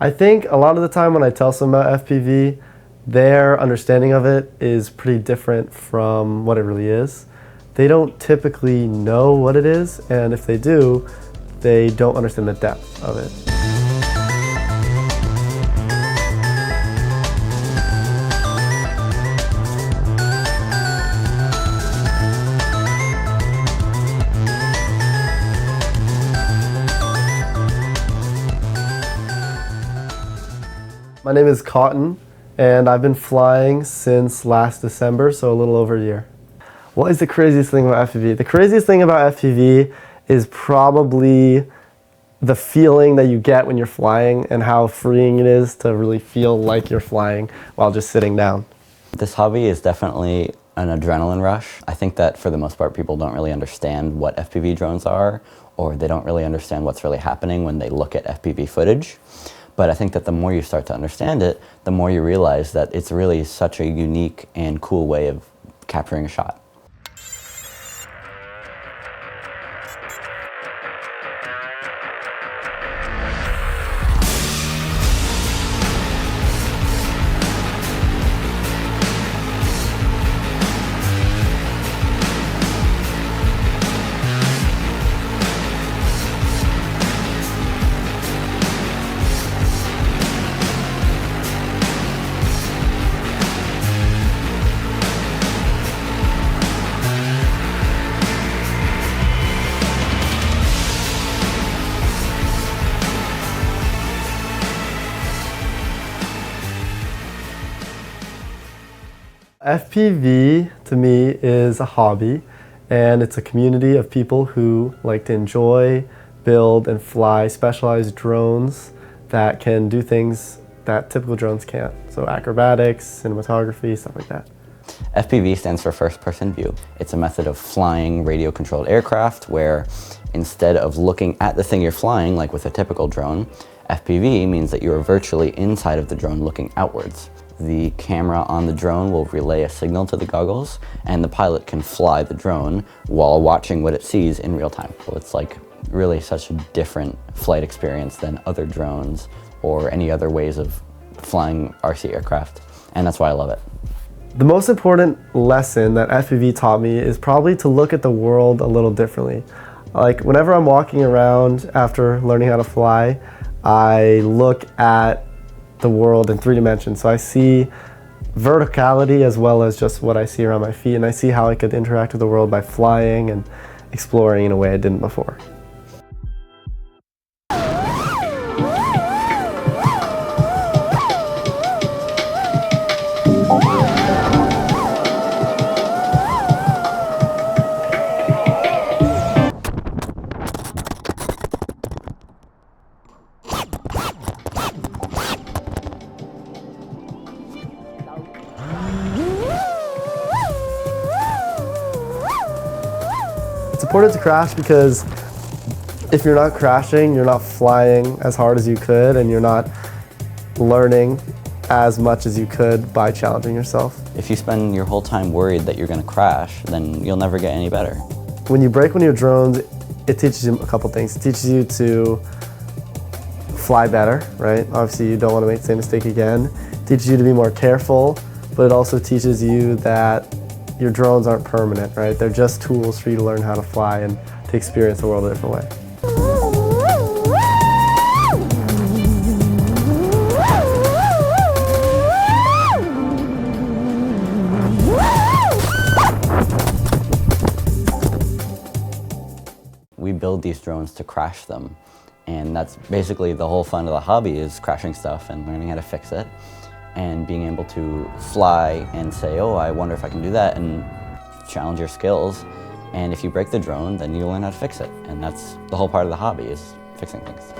I think a lot of the time when I tell someone about FPV, their understanding of it is pretty different from what it really is. They don't typically know what it is, and if they do, they don't understand the depth of it. My name is Cotton, and I've been flying since last December, so a little over a year. What is the craziest thing about FPV? The craziest thing about FPV is probably the feeling that you get when you're flying and how freeing it is to really feel like you're flying while just sitting down. This hobby is definitely an adrenaline rush. I think that for the most part people don't really understand what FPV drones are, or they don't really understand what's really happening when they look at FPV footage. But I think that the more you start to understand it, the more you realize that it's really such a unique and cool way of capturing a shot. FPV, to me, is a hobby, and it's a community of people who like to enjoy, build, and fly specialized drones that can do things that typical drones can't. So acrobatics, cinematography, stuff like that. FPV stands for first person view. It's a method of flying radio controlled aircraft where instead of looking at the thing you're flying, like with a typical drone, FPV means that you are virtually inside of the drone looking outwards. The camera on the drone will relay a signal to the goggles, and the pilot can fly the drone while watching what it sees in real time. So it's like really such a different flight experience than other drones or any other ways of flying RC aircraft, and that's why I love it. The most important lesson that FPV taught me is probably to look at the world a little differently. Like whenever I'm walking around after learning how to fly, I look at the world in 3 dimensions. So I see verticality as well as just what I see around my feet, and I see how I could interact with the world by flying and exploring in a way I didn't before. It's important to crash because if you're not crashing, you're not flying as hard as you could, and you're not learning as much as you could by challenging yourself. If you spend your whole time worried that you're going to crash, then you'll never get any better. When you break one of your drones, it teaches you a couple things. It teaches you to fly better, right? Obviously you don't want to make the same mistake again. It teaches you to be more careful, but it also teaches you that your drones aren't permanent, right? They're just tools for you to learn how to fly and to experience the world a different way. We build these drones to crash them, and that's basically the whole fun of the hobby, is crashing stuff and learning how to fix it, and being able to fly and say, oh, I wonder if I can do that, and challenge your skills. And if you break the drone, then you learn how to fix it, and that's the whole part of the hobby, is fixing things.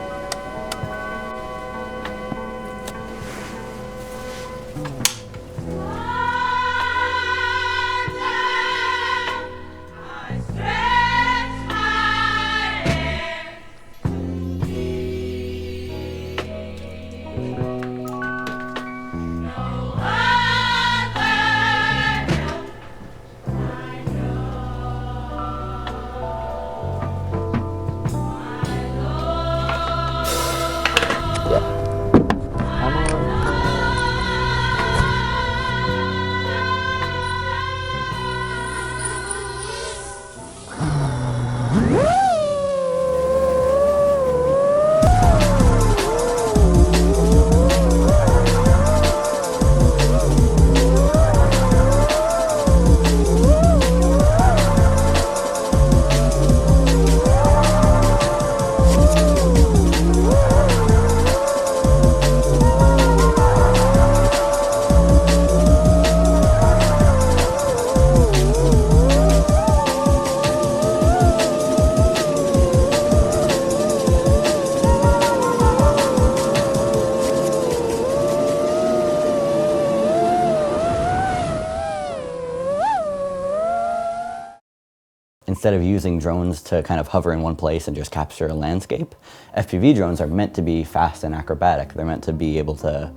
instead of using drones to kind of hover in one place and just capture a landscape, FPV drones are meant to be fast and acrobatic. They're meant to be able to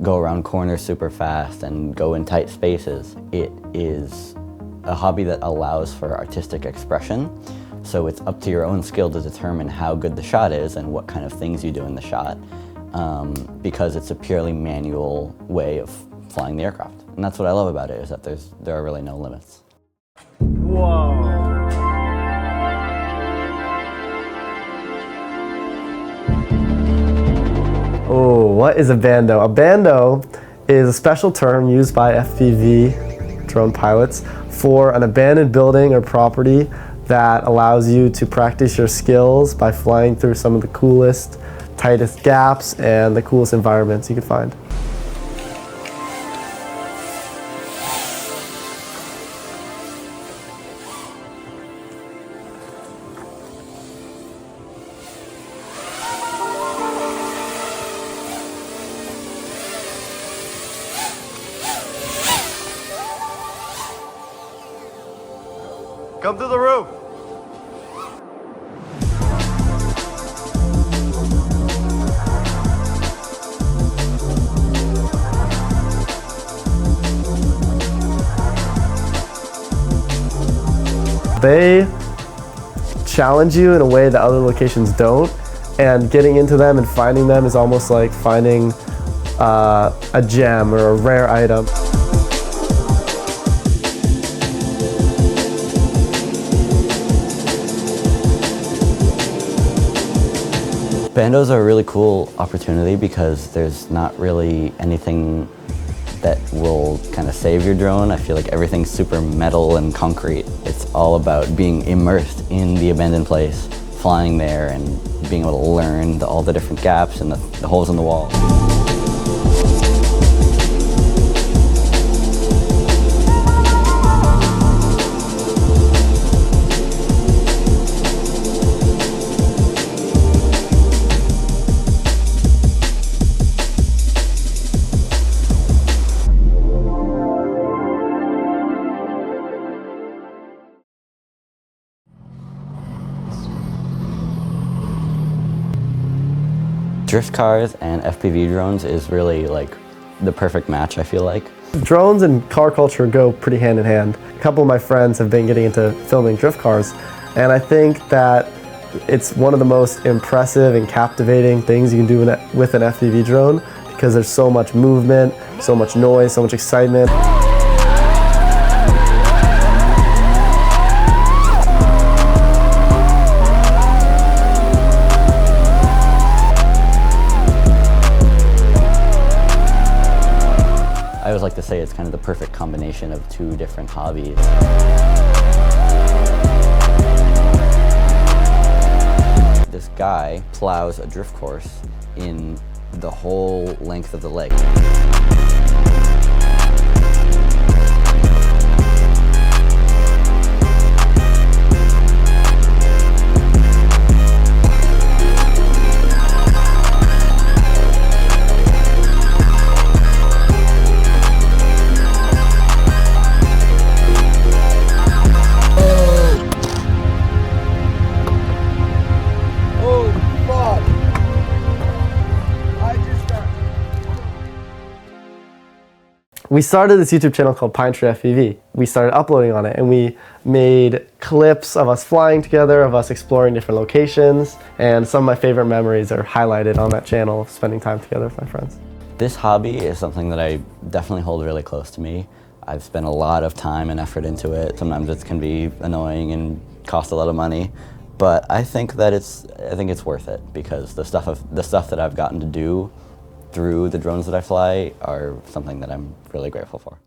go around corners super fast and go in tight spaces. It is a hobby that allows for artistic expression, so it's up to your own skill to determine how good the shot is and what kind of things you do in the shot, because it's a purely manual way of flying the aircraft. And that's what I love about it, is that there are really no limits. Whoa. Oh, what is a bando? A bando is a special term used by FPV drone pilots for an abandoned building or property that allows you to practice your skills by flying through some of the coolest, tightest gaps and the coolest environments you could find. Come to the roof. They challenge you in a way that other locations don't, and getting into them and finding them is almost like finding a gem or a rare item. Bandos are a really cool opportunity because there's not really anything that will kind of save your drone. I feel like everything's super metal and concrete. It's all about being immersed in the abandoned place, flying there and being able to learn all the different gaps and the holes in the wall. Drift cars and FPV drones is really like the perfect match, I feel like. Drones and car culture go pretty hand in hand. A couple of my friends have been getting into filming drift cars, and I think that it's one of the most impressive and captivating things you can do with an FPV drone, because there's so much movement, so much noise, so much excitement. I always like to say it's kind of the perfect combination of two different hobbies. This guy plows a drift course in the whole length of the lake. We started this YouTube channel called Pine Tree FPV. We started uploading on it, and we made clips of us flying together, of us exploring different locations, and some of my favorite memories are highlighted on that channel of spending time together with my friends. This hobby is something that I definitely hold really close to me. I've spent a lot of time and effort into it. Sometimes it can be annoying and cost a lot of money, but I think that it's worth it, because the stuff that I've gotten to do through the drones that I fly are something that I'm really grateful for.